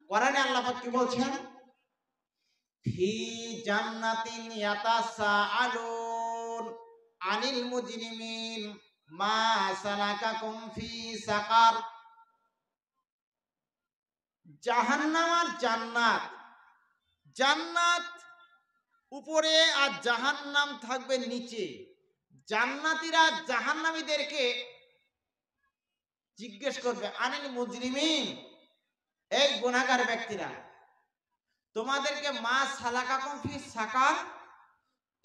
কোরআনে আল্লাহ পাক কি বলছেন? ফি জান্নাতিন ইয়াতাসাআলুন আনিল মুজরিমিন মা সালাকাকুম ফি সাকার। জাহান্নাম আর জান্নাত, জান্নাত উপরে আর জাহান্নাম থাকবে নিচে। জান্নাতীরা জাহান্নামীদেরকে জিজ্ঞেস করবে, আনিল মুজরিমিন, এই গুনাহগার ব্যক্তিরা, তোমাদেরকে মা সালাকাকুম ফি সাকার,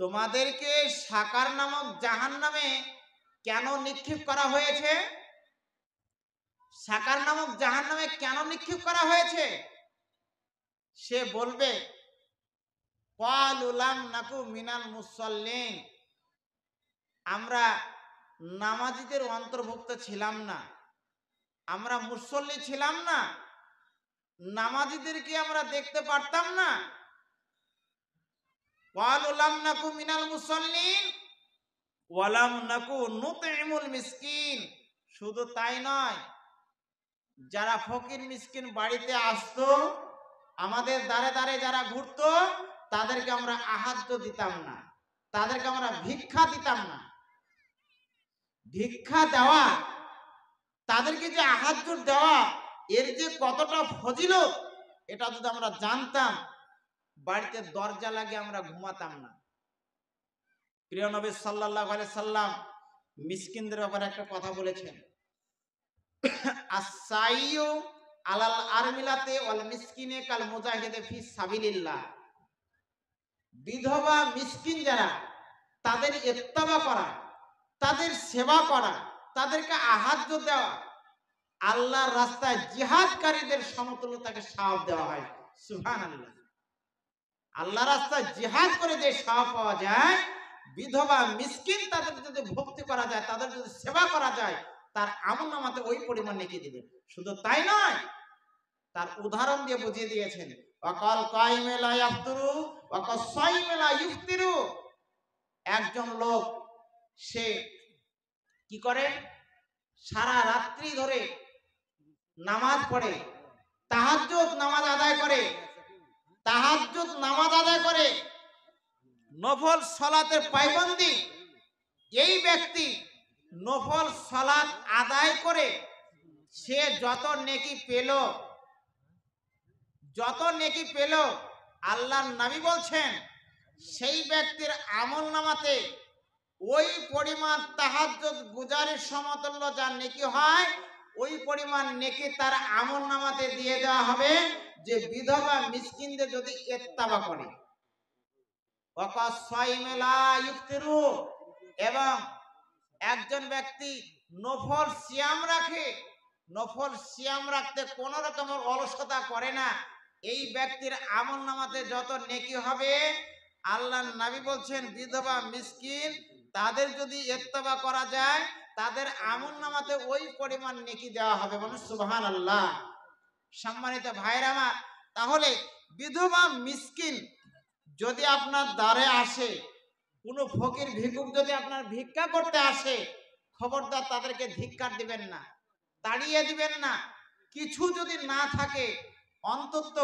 তোমাদেরকে সাকার নামক জাহান্নামে কেন নিক্ষেপ করা হয়েছে? সাকার নামক জাহান্নামে কেন নিক্ষেপ করা হয়েছে? সে বলবে, ক্বালু লাম নাকু মিনাল মুসাল্লিন, আমরা নামাজীদের অন্তর্ভুক্ত ছিলাম না, আমরা মুসল্লি ছিলাম না, নামাজীদেরকে আমরা দেখতে পারতাম না। ক্বালু লাম নাকু মিনাল মুসাল্লিন ওয়া লাম নাকু নুতইমুল মিসকিন। শুধু তাই নয়, যারা ফকির মিসকিন বাড়িতে আসতো, আমাদের দ্বারে দ্বারে যারা ঘুরতো, তাদেরকে আমরা আহার্য দিতাম না, তাদেরকে আমরা ভিক্ষা দিতাম না। ভিক্ষা দেওয়া, তাদেরকে যে আহার্য দেওয়া, এর যে কতটা ফজিলত, এটা যদি আমরা জানতাম, বাড়িতে দরজা লাগিয়ে আমরা ঘুমাতাম না। প্রিয় নবী সাল্লাল্লাহু আলাইহি সাল্লাম মিসকিনদের ব্যাপারে একটা কথা বলেছেন, আস-সাইয়্যু আলাল আরমিলাতে ওয়াল মিসকিনে কাল মুজাহিদে ফি সাবিলিল্লাহ। বিধবা মিসকিন যারা, তাদের ইত্তেবা করা, তাদের সেবা করা, তাদেরকে আহার্য দেওয়া, আল্লাহর রাস্তায় জিহাদকারীদের সমতুল্য তাকে সওয়াব দেওয়া হয়। সুবহানাল্লাহ। আল্লাহর রাস্তায় জিহাদ করে যে সওয়াব পাওয়া যায়, বিধবা মিসকিন তাদের যদি ভক্তি করা যায়, তাদের যদি সেবা করা যায়, তার আমলনামাতে ওই পরিমাণ নেকি দিবে। শুধু তাই নয়, তার উদাহরণ দিয়ে বুঝিয়ে দিয়েছেন, ওয়াকাল কাইমে লা ইয়াফতুরু ওয়া কাসাইমে লা ইফতিরু। একজন লোক, সে কি করে? সারা রাত্রি ধরে নামাজ পড়ে, তাহাজ্জুদ নামাজ আদায় করে, তাহাজ্জুদ নামাজ আদায় করে, নফল সালাতের পায়বন্দি। এই ব্যক্তি নফল সালাত আদায় করে সে যত নেকি পেল, যত নেকি পেল, আল্লাহর নবী বলছেন সেই ব্যক্তির আমলনামাতে ওই পরিমাণ তাহাজ্জুদ গুজারের সমতুল্য যা নেকি হয়, ওই পরিমাণ নেকি তার আমলনামাতে দিয়ে দেওয়া হবে, যে বিধবা মিসকিনদের যদি ইত্তেবা করে। এবং একজন ব্যক্তি নফল সিয়াম রাখে, নফল সিয়াম রাখতে কোন রকমের অলসতা করে না, এই ব্যক্তির আমলনামাতে যত নেকি হবে, আল্লাহর নবী বলছেন বিধবা মিসকিন তাদের যদি ইত্তেবা করা যায়, তাদের আমলনামাতে ওই পরিমাণ নেকি দেওয়া হবে। বলুন সুবহানাল্লাহ। সম্মানিত ভাইরা আমার, তাহলে বিধবা মিসকিন যদি আপনার দ্বারে আসে, কোনো ফকির ভিক্ষুক যদি আপনার ভিক্ষা করতে আসে, খবরদার তাদেরকে ধিক্কার দিবেন না, তাড়িয়ে দিবেন না। কিছু যদি না থাকে, অন্তত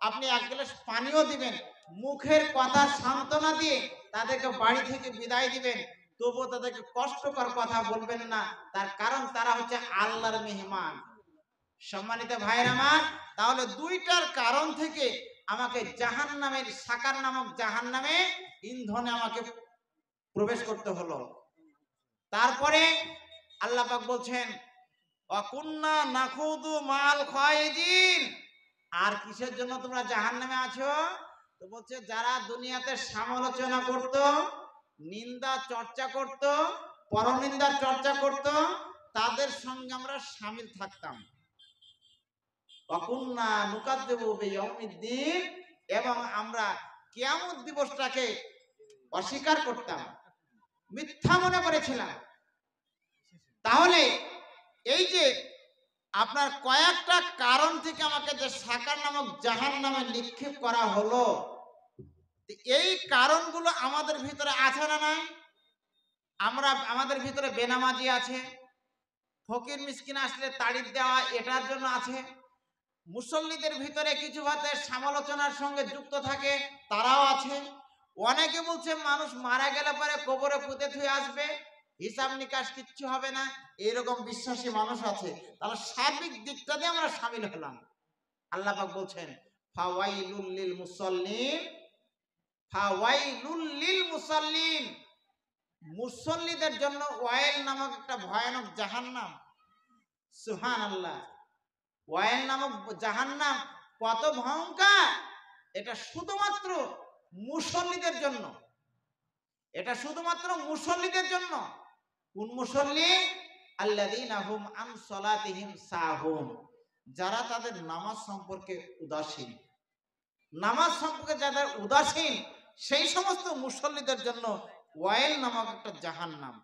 আপনি এক গ্লাস পানিও দিবেন, মুখের কথা সান্ত্বনা দিয়ে তাদেরকে বাড়ি থেকে বিদায় দিবেন। তবুও তাদেরকে কষ্টকর কথা বলবেন না, তার কারণ তারা হচ্ছে আল্লাহর মেহমান। সম্মানিত ভাইরা আমার, তাহলে দুইটার কারণ থেকে আমাকে জাহান্নামের, সাকার নামক জাহান্নামে ইন্ধনে আমাকে প্রবেশ করতে হলো। তারপরে আল্লাহ পাক বলছেন, ওয়াকুন্না নাখুদু মাল খায়দিন। আর কিসের জন্য তোমরা জাহান্নামে আছো? তো বলছে যারা দুনিয়াতে সমালোচনা করত, নিন্দা চর্চা করত, পরনিন্দার চর্চা করত, তাদের সঙ্গে আমরা শামিল থাকতাম। ওয়াকুন্না নুকাদ্দিবু বিয়াউমিদ্দিন, এবং আমরা কিয়ামত দিবসটাকে অস্বীকার করতাম, মিথ্যা মনে করেছিলাম। তাহলে এই যে আপনার কয়েকটা কারণ থেকে আমাকে যে সাকার নামক জাহান্নামে নিক্ষেপ করা হলো, এই কারণগুলো আমাদের ভিতরে আছে না নাই? আমাদের ভিতরে বেনামাজি আছে, ফকির মিসকিন আসলে তাড়িয়ে দেওয়া, এটার জন্য আছে। মুসল্লিদের ভিতরে কিছু ভাতের সমালোচনার সঙ্গে যুক্ত থাকে, তারাও আছে। অনেকে বলছে মানুষ মারা গেলে পরে কবরে পুঁতে থুয়ে আসবে, হিসাব নিকাশ কিচ্ছু হবে না, এরকম বিশ্বাসী মানুষ আছে। তাহলে সার্বিক দিকটাতে আমরা শামিল হলাম। আল্লাহ পাক বলছেন ফাওয়াইলুল লিল মুসাল্লিন, ফাওয়াইলুল লিল মুসাল্লিন, মুসল্লিদের জন্য ওয়াইল নামক একটা ভয়ানক জাহান্নাম। সুবহানাল্লাহ, ওয়াইল নামক জাহান্নাম কত ভয়ঙ্কর! এটা শুধুমাত্র মুসল্লিদের জন্য, এটা শুধুমাত্র মুসল্লিদের জন্য। কোন মুসল্লি? আল্লাযীনা হুম আন সালাতিহিম সাহুন, যারা তাদের নামাজ সম্পর্কে উদাসীন। নামাজ সম্পর্কে যাদের উদাসীন, সেই সমস্ত মুসল্লিদের জন্য ওয়াইল নামক একটা জাহান্নাম।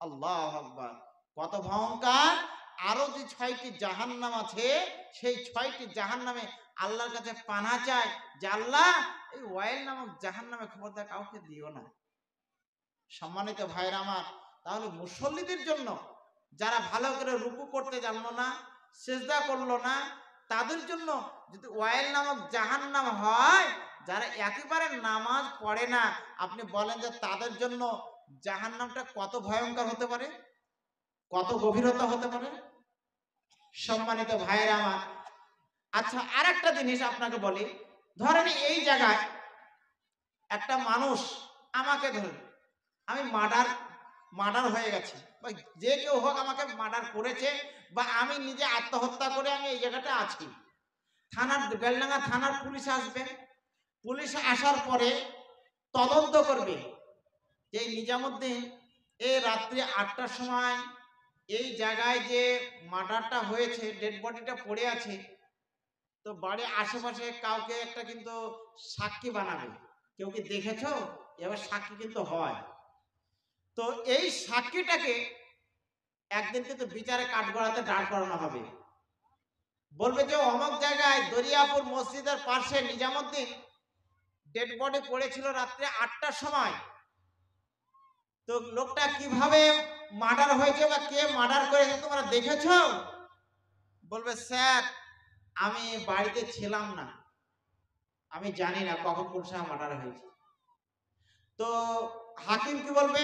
আল্লাহু আকবার, কত ভয়ঙ্কর! আরো যে 6টি জাহান্নাম আছে, সেই 6টি জাহান্নামে আল্লাহর কাছে পানাহ চায় যে আল্লাহ এই ওয়াইল নামক জাহান্নামে খবরদার কাউকে দিও না। সম্মানিত ভাইরা আমার, তাহলে মুসল্লিদের জন্য, যারা ভালো করে রুকু করতে জানলো না, সিজদা করলো না, তাদের জন্য যদি ওয়াইল নামক জাহান্নাম হয়, যারা একেবারে নামাজ পড়ে না, আপনি বলেন যে তাদের জন্য জাহান্নামটা কত ভয়ঙ্কর হতে পারে, কত গভীরতা হতে পারে। সম্মানিত ভাইরা আমার, আচ্ছা আরেকটা জিনিস আপনাকে বলি, ধরেন এই জায়গায় একটা মানুষ আমাকে ধরুন, আমি মার্ডার হয়ে গেছি, বা যে কেউ হোক আমাকে মার্ডার করেছে, বা আমি নিজে আত্মহত্যা করে আমি এই জায়গাটা আছি। থানার বেলডাঙ্গা থানার পুলিশ আসবে, পুলিশ আসার পরে তদন্ত করবে যে নিজামুদ্দিন এই রাত্রি 8টার সময় এই জায়গায় যে মার্ডারটা হয়েছে, ডেড বডিটা পড়ে আছে, তো বাড়ির আশেপাশে কাউকে একটা কিন্তু সাক্ষী বানাবে, কেউ কি দেখেছো, এবার সাক্ষী কিন্তু হয়। তো এই সাক্ষীটাকে একদিন কিন্তু বিচারে কাঠগড়াতে দাঁড় করানো হবে, বলবে যে অমুক জায়গায় দরিয়াপুর মসজিদের পাশে নিজামুদ্দিন ডেড বডি পড়েছিল রাত্রে 8টার সময়, তো লোকটা কিভাবে মার্ডার হয়েছে বা কে মার্ডার করেছে তোমরা দেখেছো? বলবে স্যার আমি বাড়িতে ছিলাম না, আমি জানি না কখন কোন সময় মার্ডার হয়েছে। তো হাকিম কি বলবে?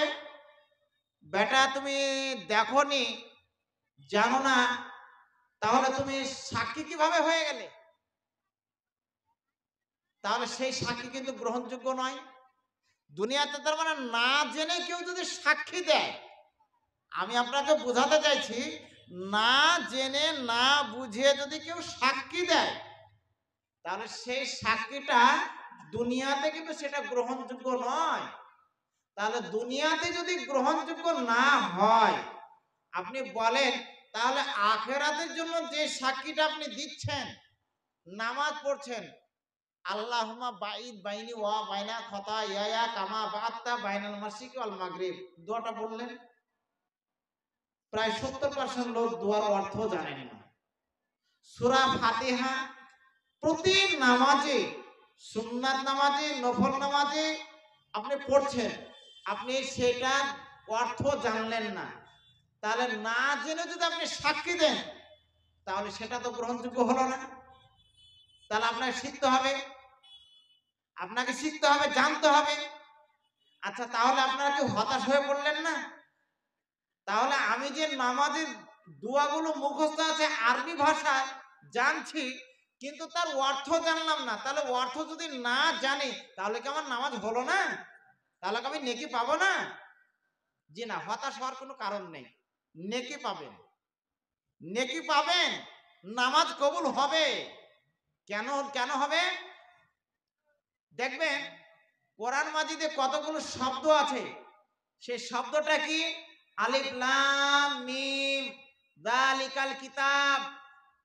বেটা তুমি দেখোনি, জানো না, তাহলে তুমি সাক্ষী কিভাবে হয়ে গেলে? তাহলে সেই সাক্ষী কিন্তু গ্রহণযোগ্য নয় দুনিয়াতে। তার মানে না জেনে কেউ যদি সাক্ষী দেয়, আমি আপনাকে বোঝাতে চাইছি, না জেনে না বুঝে যদি কেউ সাক্ষী দেয়, তাহলে সেই সাক্ষীটা দুনিয়াতে কিন্তু সেটা গ্রহণযোগ্য নয়। তাহলে দুনিয়াতে যদি গ্রহণযোগ্য না হয়, আপনি বলেন তাহলে আখিরাতের জন্য যে সাক্ষীটা আপনি দিচ্ছেন, নামাজ পড়ছেন, আল্লাহুম্মা বাইদ বাইনি ওয়া বাইনা খাতায়ায়া কামা বাআতা বাইনাল মাশরিকি ওয়াল মাগরিব, দোয়াটা বললেন, প্রায় 70% লোক দোয়ার অর্থ জানেন না। সূরা ফাতিহা প্রতি নামাজে, সুন্নাত নামাজে, নফল নামাজে আপনি পড়ছেন, আপনি সেটার অর্থ জানলেন না, তাহলে না জেনে যদি আপনি সাক্ষী দেন, তাহলে সেটা তো গ্রহণযোগ্য হলো না। তাহলে আপনাকে শিখতে হবে, জানতে হবে। আচ্ছা তাহলে আপনারা কি হতাশ হয়ে পড়লেন না? তাহলে আমি যে নামাজের দোয়াগুলো মুখস্থ আছে আরবি ভাষায় জানছি, কিন্তু তার অর্থ জানলাম না, তাহলে অর্থ যদি না জানি তাহলে কি আমার নামাজ হলো না? তাহলে কি আমি নেকি পাবো না? জি না, হতাশ হওয়ার কোনো কারণ নেই, নেকি পাবেন, নেকি পাবেন, নামাজ কবুল হবে। কেন কেন হবে? দেখবেন কোরআন মাজিদে কতগুলো শব্দ আছে, সেই শব্দটা কি? আলিফ লাম মিম যালিকাল কিতাব,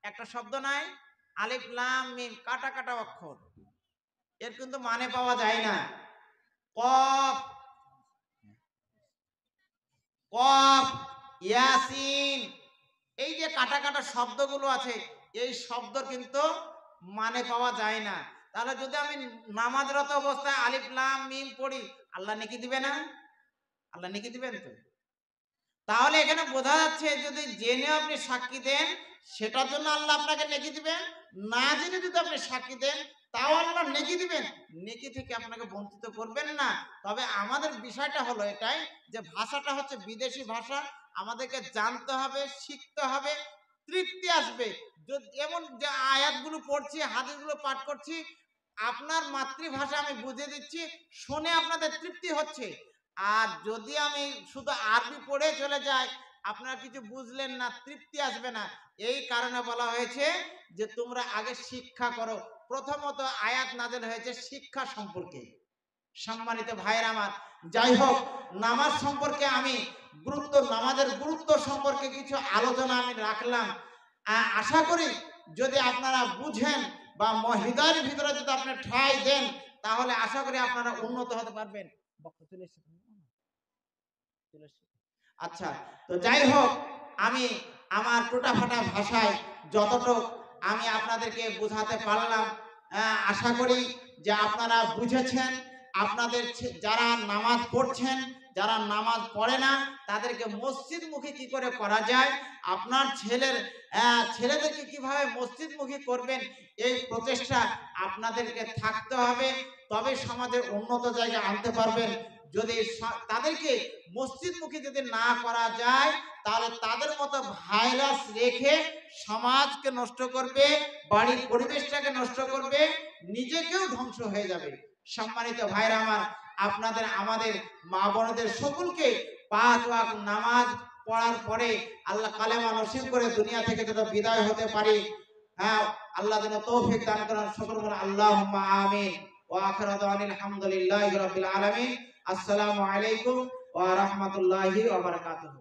একটা শব্দ নাই? আলিফ লাম মিম কাটা কাটা অক্ষর, এর কিন্তু মানে পাওয়া যায় না। কফ, কফ, ইয়াসিন, এই যে কাটা কাটা শব্দগুলো আছে, এই শব্দ কিন্তু মানে পাওয়া যায় না। তাহলে যদি আমি নামাজরত অবস্থায় আলিফ লাম মিম পড়ি, আল্লাহ নেকি দিবে না? আল্লাহ নেকি দিবেন তো? তাহলে এখানে বোঝা যাচ্ছে যদি জেনে আপনি সাক্ষী দেন সেটার জন্য আল্লাহ আপনাকে নেকি দিবেন, না জেনে যদি আপনি সাক্ষী দেন তাও আল্লাহ নেকি দিবেন, নেকি থেকে আপনাকে বঞ্চিত করবেন না। তবে আমাদের বিষয়টা হলো এটাই যে ভাষাটা হচ্ছে বিদেশি ভাষা, আমাদেরকে জানতে হবে, শিখতে হবে, তৃপ্তি আসবে। এমন যে আয়াতগুলো পড়ছি, হাদিসগুলো পাঠ করছি, আপনার মাতৃভাষা আমি বুঝিয়ে দিচ্ছি, শুনে আপনাদের তৃপ্তি হচ্ছে। আর যদি আমি শুধু আরবি পড়ে চলে যাই, আপনারা কিছু বুঝলেন না, তৃপ্তি আসবে না। এই কারণে বলা হয়েছে যে তোমরা আগে শিক্ষা করো। প্রথমত আয়াত নাযিল হয়েছে শিক্ষা সম্পর্কে। সম্মানিত ভাইয়ের আমার, যাই হোক, নামাজ সম্পর্কে আমি নামাজের গুরুত্ব সম্পর্কে কিছু আলোচনা আমি রাখলাম। আশা করি যদি আপনারা বুঝেন বা মহিদার ভিতরে যদি আপনি ঠাঁই দেন, তাহলে আশা করি আপনারা উন্নত হতে পারবেন। আচ্ছা, তো যাই হোক, আমি আমার টোটাফাটা ভাষায় যতটুকু আমি আপনাদেরকে বোঝাতে পারলাম, আশা করি যে আপনারা বুঝেছেন। আপনাদের যারা নামাজ পড়ছেন, যারা নামাজ পড়ে না, তাদেরকে মসজিদমুখী কি করে করা যায়, আপনার ছেলেদেরকে কিভাবে মসজিদমুখী করবেন, এই প্রচেষ্টা আপনাদেরকে থাকতে হবে। তবে সমাজের উন্নত জায়গায় আনতে পারবেন। যদি তাদেরকে মসজিদমুখী যদি না করা যায়, তাহলে তাদের মতো ভাইরাস রেখে সমাজকে নষ্ট করবে, বাড়ির পরিবেশটাকে নষ্ট করবে, নিজেকেও ধ্বংস হয়ে যাবে। সম্মানিত ভাইরা আমার, আপনাদের আমাদের মা বোনদের সকলকে 5 ওয়াক্ত নামাজ পড়ার পরে আল্লাহ কালেমা নসিব করে দুনিয়া থেকে যত বিদায় হতে পারি, হ্যাঁ, আল্লাহ যেন তৌফিক দান করেন। সকল বলেন আল্লাহুম্মা আমিন। ওয়া আখিরু দাওয়ানা আলহামদুলিল্লাহি রাব্বিল আলামিন। আসসালামু আলাইকুম ওয়া রাহমাতুল্লাহি ওয়া বারাকাতুহু।